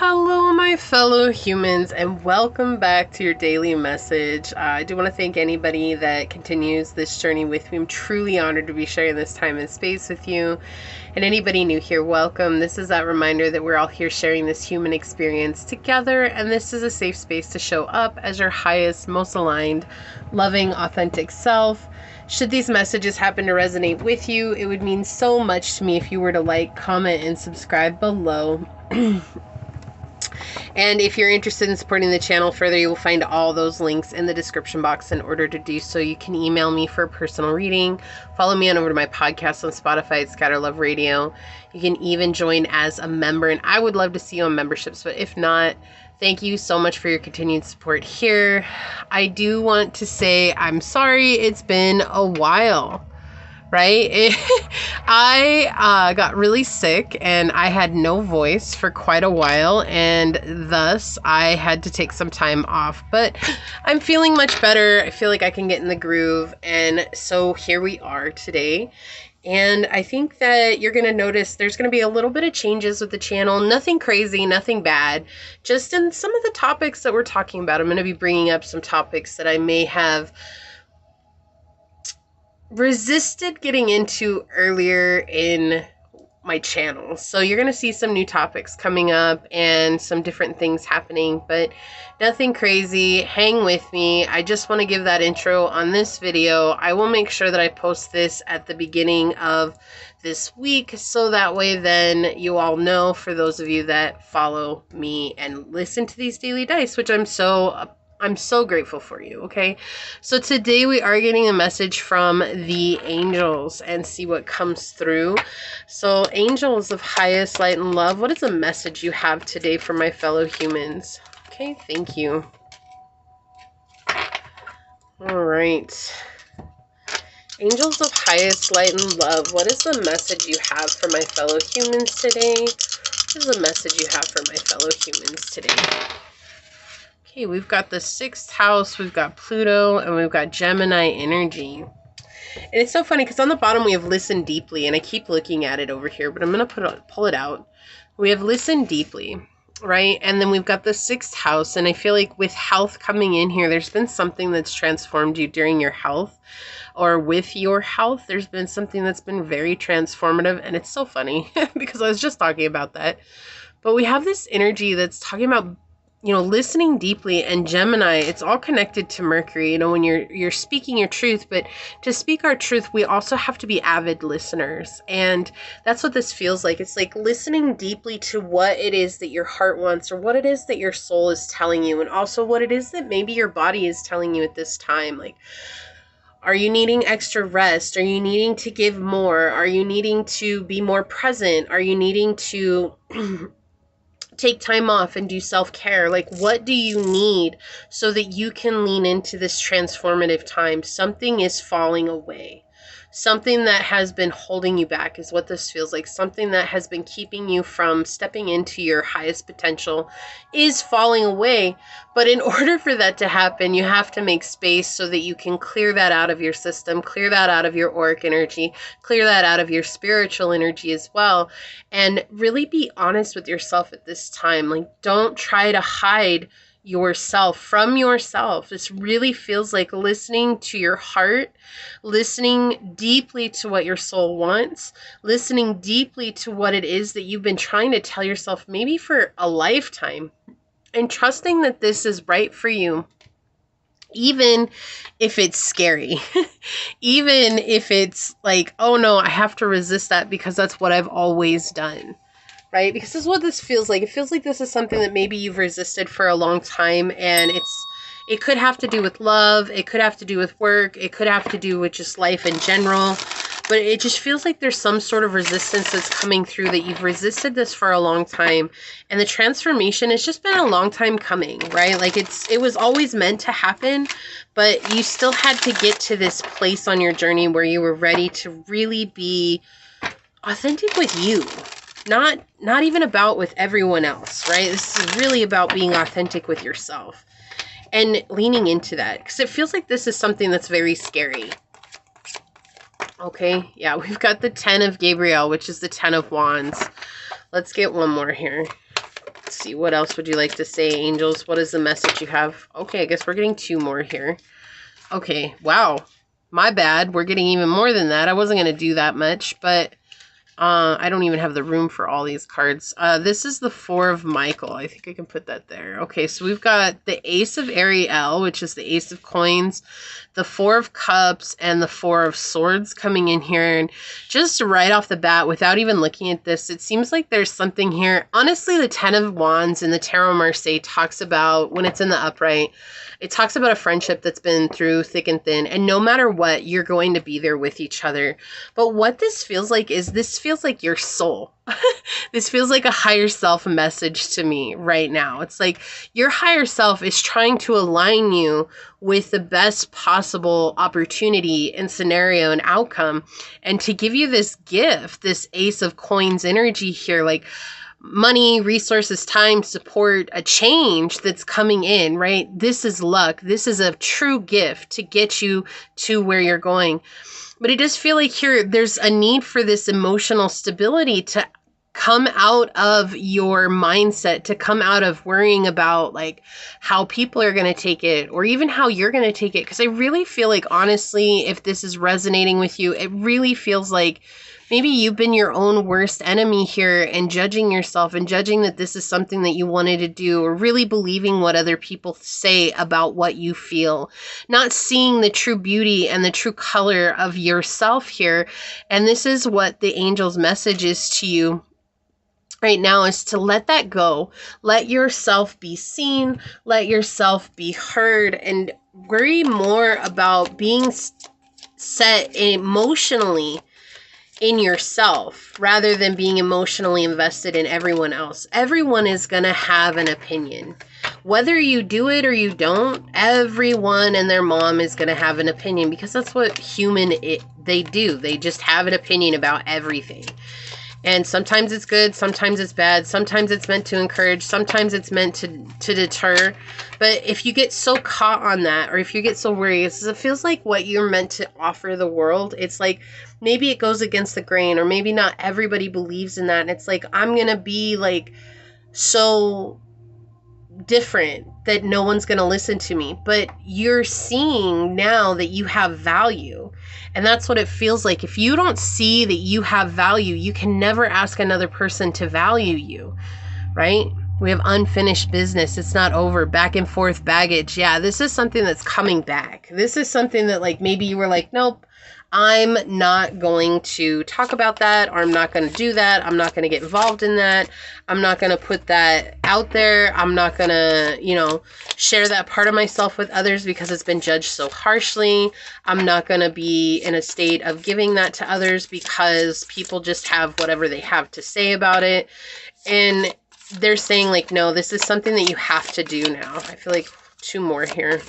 Hello, my fellow humans, and welcome back to your daily message. I do want to thank anybody that continues this journey with me. I'm truly honored to be sharing this time and space with you. And anybody new here, welcome. This is that reminder that we're all here sharing this human experience together, and this is a safe space to show up as your highest, most aligned, loving, authentic self. Should these messages happen to resonate with you, it would mean so much to me if you were to like, comment, and subscribe below. And if you're interested in supporting the channel further, you will find all those links in the description box. In order to do so, you can email me for a personal reading. Follow me on over to my podcast on Spotify at Scatter Love Radio. You can even join as a member, and I would love to see you on memberships. But if not, thank you so much for your continued support here. I do want to say I'm sorry it's been a while. Right? I got really sick and I had no voice for quite a while, and thus I had to take some time off, but I'm feeling much better. I feel like I can get in the groove, and so here we are today. And I think that you're going to notice there's going to be a little bit of changes with the channel. Nothing crazy, nothing bad. Just in some of the topics that we're talking about, I'm going to be bringing up some topics that I may have resisted getting into earlier in my channel. So you're going to see some new topics coming up and some different things happening, but nothing crazy. Hang with me. I just want to give that intro on this video. I will make sure that I post this at the beginning of this week, so that way then you all know, for those of you that follow me and listen to these daily dice, which I'm so grateful for you, okay? So today we are getting a message from the angels and see what comes through. So angels of highest light and love, what is the message you have today for my fellow humans? Okay, thank you. All right. Angels of highest light and love, what is the message you have for my fellow humans today? What is the message you have for my fellow humans today? Okay, we've got the 6th house, we've got Pluto, and we've got Gemini energy. And it's so funny because on the bottom we have listen deeply, and I keep looking at it over here, but I'm going to pull it out. We have listen deeply, right? And then we've got the 6th house, and I feel like with health coming in here, there's been something that's transformed you during your health, or with your health. There's been something that's been very transformative, and it's so funny because I was just talking about that. But we have this energy that's talking about, listening deeply, and Gemini, it's all connected to Mercury, when you're speaking your truth. But to speak our truth, we also have to be avid listeners. And that's what this feels like. It's like listening deeply to what it is that your heart wants, or what it is that your soul is telling you, and also what it is that maybe your body is telling you at this time. Like, are you needing extra rest? Are you needing to give more? Are you needing to be more present? Are you needing to take time off and do self-care? Like, what do you need so that you can lean into this transformative time? Something is falling away. Something that has been holding you back is what this feels like. Something that has been keeping you from stepping into your highest potential is falling away. But in order for that to happen, you have to make space so that you can clear that out of your system, clear that out of your auric energy, clear that out of your spiritual energy as well, and really be honest with yourself at this time. Like, don't try to hide yourself from yourself. This really feels like listening to your heart, listening deeply to what your soul wants, listening deeply to what it is that you've been trying to tell yourself maybe for a lifetime, and trusting that this is right for you, even if it's scary, even if it's like, oh no, I have to resist that because that's what I've always done. Right? Because this is what this feels like. It feels like this is something that maybe you've resisted for a long time, and it could have to do with love, it could have to do with work, it could have to do with just life in general, but it just feels like there's some sort of resistance that's coming through, that you've resisted this for a long time, and the transformation has just been a long time coming, right? Like, it was always meant to happen, but you still had to get to this place on your journey where you were ready to really be authentic with you. Not even about with everyone else, right? This is really about being authentic with yourself and leaning into that, because it feels like this is something that's very scary. Okay, yeah, we've got the 10 of Gabriel, which is the 10 of Wands. Let's get one more here. Let's see. What else would you like to say, angels? What is the message you have? Okay, I guess we're getting 2 more here. Okay, wow. My bad. We're getting even more than that. I wasn't going to do that much, but I don't even have the room for all these cards. This is the 4 of Michael. I think I can put that there. Okay, so we've got the Ace of Ariel, which is the Ace of Coins, the 4 of Cups, and the 4 of Swords coming in here. And just right off the bat, without even looking at this, it seems like there's something here. Honestly, the 10 of Wands in the Tarot Marseille talks about, when it's in the upright, it talks about a friendship that's been through thick and thin. And no matter what, you're going to be there with each other. But what this feels like is this feels like your soul. This feels like a higher self message to me right now. It's like your higher self is trying to align you with the best possible opportunity and scenario and outcome, and to give you this gift, this Ace of Coins energy here, like money, resources, time, support, a change that's coming in, right? This is luck. This is a true gift to get you to where you're going. But it does feel like here there's a need for this emotional stability to come out of your mindset, to come out of worrying about like how people are going to take it or even how you're going to take it. Because I really feel like, honestly, if this is resonating with you, it really feels like maybe you've been your own worst enemy here and judging yourself and judging that this is something that you wanted to do, or really believing what other people say about what you feel, not seeing the true beauty and the true color of yourself here. And this is what the angel's message is to you right now, is to let that go. Let yourself be seen, let yourself be heard, and worry more about being set emotionally in yourself rather than being emotionally invested in everyone else. Everyone is going to have an opinion. Whether you do it or you don't, everyone and their mom is going to have an opinion, because that's what they do. They just have an opinion about everything. And sometimes it's good, sometimes it's bad, sometimes it's meant to encourage, sometimes it's meant to deter. But if you get so caught on that, or if you get so worried, it feels like what you're meant to offer the world, it's like maybe it goes against the grain, or maybe not everybody believes in that. And it's like, I'm going to be like so different that no one's going to listen to me. But you're seeing now that you have value. And that's what it feels like. If you don't see that you have value, you can never ask another person to value you, right? We have unfinished business. It's not over. Back and forth baggage. Yeah, this is something that's coming back. This is something that like maybe you were like, nope, I'm not going to talk about that, or I'm not going to do that. I'm not going to get involved in that. I'm not going to put that out there. I'm not going to, share that part of myself with others because it's been judged so harshly. I'm not going to be in a state of giving that to others because people just have whatever they have to say about it. And they're saying like, no, this is something that you have to do now. I feel like 2 more here.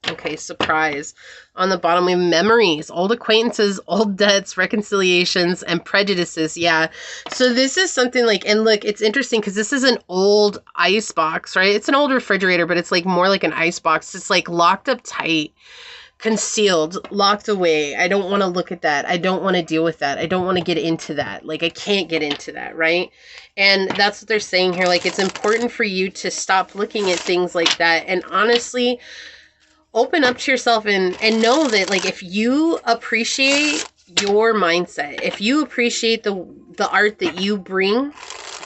Okay, surprise. On the bottom, we have memories, old acquaintances, old debts, reconciliations, and prejudices. Yeah. So this is something like, and look, it's interesting because this is an old ice box, right? It's an old refrigerator, but it's like more like an ice box. It's like locked up tight, concealed, locked away. I don't want to look at that. I don't want to deal with that. I don't want to get into that. Like, I can't get into that, right? And that's what they're saying here. Like, it's important for you to stop looking at things like that. And honestly, open up to yourself and know that, like, if you appreciate your mindset, if you appreciate the art that you bring,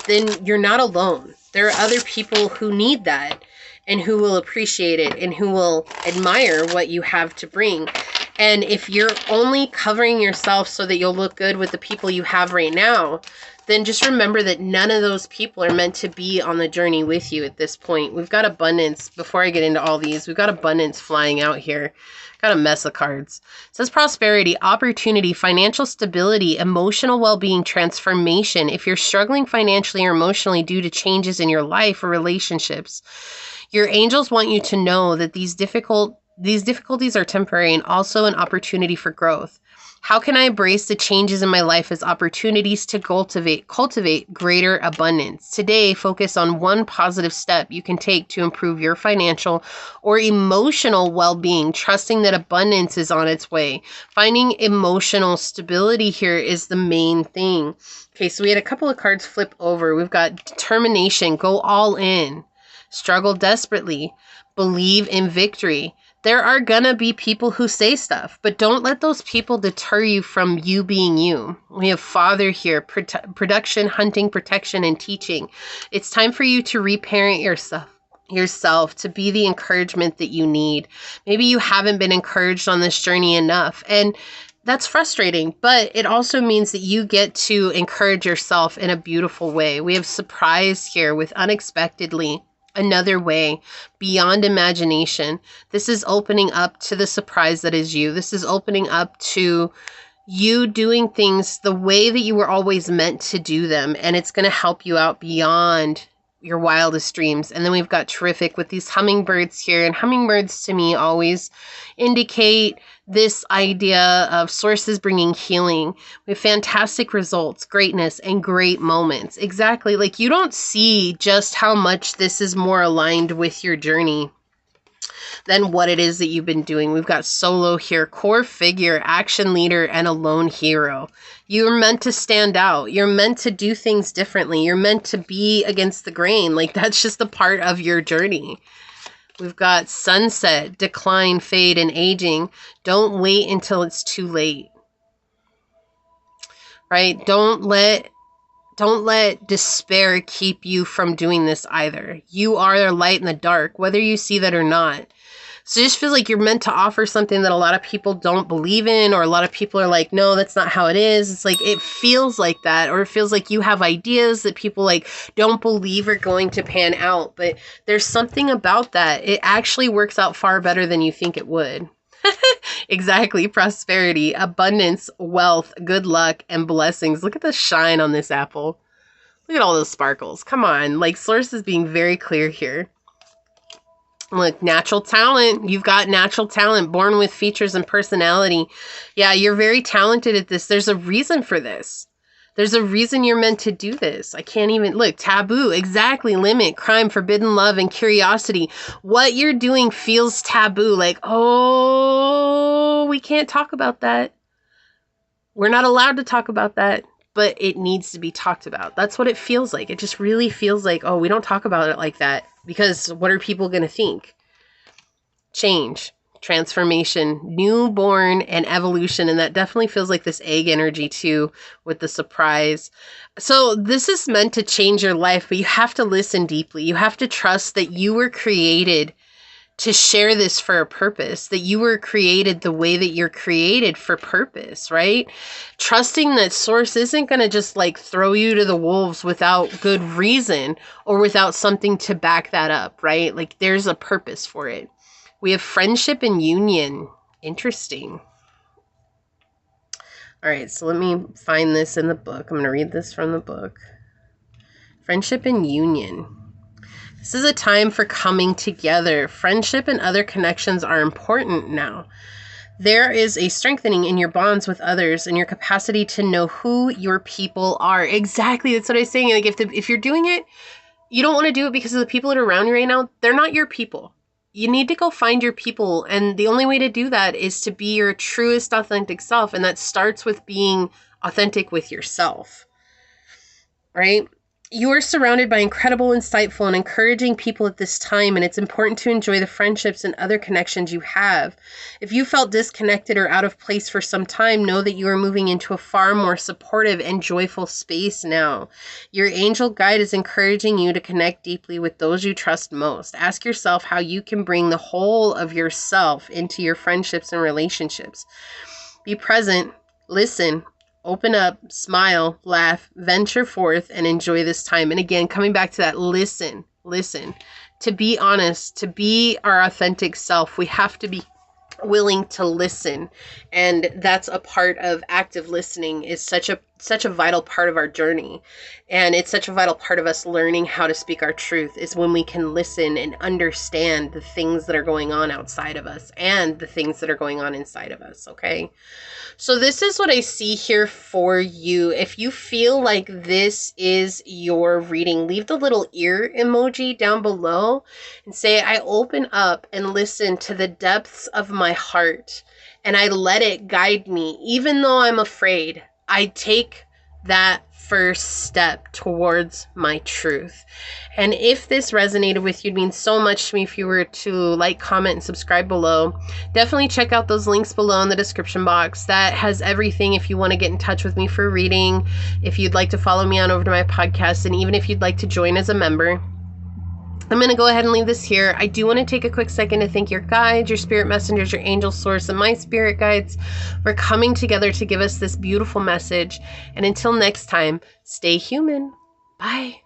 then you're not alone. There are other people who need that and who will appreciate it and who will admire what you have to bring. And if you're only covering yourself so that you'll look good with the people you have right now, then just remember that none of those people are meant to be on the journey with you at this point. We've got abundance. Before I get into all these, we've got abundance flying out here. Got a mess of cards. It says prosperity, opportunity, financial stability, emotional well-being, transformation. If you're struggling financially or emotionally due to changes in your life or relationships, your angels want you to know that these difficulties are temporary and also an opportunity for growth. How can I embrace the changes in my life as opportunities to cultivate greater abundance? Today, focus on one positive step you can take to improve your financial or emotional well-being, trusting that abundance is on its way. Finding emotional stability here is the main thing. Okay, so we had a couple of cards flip over. We've got determination, go all in, struggle desperately, believe in victory. There are gonna be people who say stuff, but don't let those people deter you from you being you. We have Father here, production, hunting, protection, and teaching. It's time for you to reparent yourself to be the encouragement that you need. Maybe you haven't been encouraged on this journey enough, and that's frustrating, but it also means that you get to encourage yourself in a beautiful way. We have surprise here with unexpectedly. Another way, beyond imagination. This is opening up to the surprise that is you. This is opening up to you doing things the way that you were always meant to do them. And it's going to help you out beyond your wildest dreams. And then we've got terrific with these hummingbirds here. And hummingbirds to me always indicate this idea of sources bringing healing. We have fantastic results, greatness, and great moments. Exactly. Like you don't see just how much this is more aligned with your journey than what it is that you've been doing. We've got solo here, core figure, action leader, and a lone hero. You're meant to stand out. You're meant to do things differently. You're meant to be against the grain. Like that's just a part of your journey. We've got sunset, decline, fade, and aging. Don't wait until it's too late. Right? Don't let despair keep you from doing this either. You are the light in the dark, whether you see that or not. So it just feels like you're meant to offer something that a lot of people don't believe in, or a lot of people are like, no, that's not how it is. It's like, it feels like that, or it feels like you have ideas that people like don't believe are going to pan out. But there's something about that. It actually works out far better than you think it would. Exactly. Prosperity, abundance, wealth, good luck, and blessings. Look at the shine on this apple. Look at all those sparkles. Come on. Like source is being very clear here. Look, natural talent. You've got natural talent, born with features and personality. Yeah, you're very talented at this. There's a reason for this. There's a reason you're meant to do this. I can't even look. Taboo. Exactly. Limit, crime, forbidden love, and curiosity. What you're doing feels taboo. Like, oh, we can't talk about that. We're not allowed to talk about that. But it needs to be talked about. That's what it feels like. It just really feels like, oh, we don't talk about it like that because what are people going to think? Change, transformation, newborn, and evolution. And that definitely feels like this egg energy too with the surprise. So this is meant to change your life, but you have to listen deeply. You have to trust that you were created to share this for a purpose, that you were created the way that you're created for purpose, right? Trusting that source isn't going to just like throw you to the wolves without good reason or without something to back that up, right? Like there's a purpose for it. We have friendship and union. Interesting. All right, so let me find this in the book. I'm going to read this from the book. Friendship and union. This is a time for coming together. Friendship and other connections are important now. There is a strengthening in your bonds with others and your capacity to know who your people are. Exactly. That's what I was saying. Like if you're doing it, you don't want to do it because of the people that are around you right now. They're not your people. You need to go find your people. And the only way to do that is to be your truest, authentic self. And that starts with being authentic with yourself. Right? You are surrounded by incredible, insightful, and encouraging people at this time, and it's important to enjoy the friendships and other connections you have. If you felt disconnected or out of place for some time, know that you are moving into a far more supportive and joyful space now. Your angel guide is encouraging you to connect deeply with those you trust most. Ask yourself how you can bring the whole of yourself into your friendships and relationships. Be present, listen, open up, smile, laugh, venture forth, and enjoy this time. And again, coming back to that, listen. To be honest, to be our authentic self, we have to be willing to listen. And that's a part of active listening is such a such a vital part of our journey. And it's such a vital part of us learning how to speak our truth is when we can listen and understand the things that are going on outside of us and the things that are going on inside of us, okay? So this is what I see here for you. If you feel like this is your reading, leave the little ear emoji down below and say, I open up and listen to the depths of my heart and I let it guide me. Even though I'm afraid, I take that first step towards my truth. And if this resonated with you, it means so much to me if you were to like, comment, and subscribe below. Definitely check out those links below in the description box. That has everything if you want to get in touch with me for reading, if you'd like to follow me on over to my podcast, and even if you'd like to join as a member. I'm going to go ahead and leave this here. I do want to take a quick second to thank your guides, your spirit messengers, your angel source, and my spirit guides for coming together to give us this beautiful message. And until next time, stay human. Bye.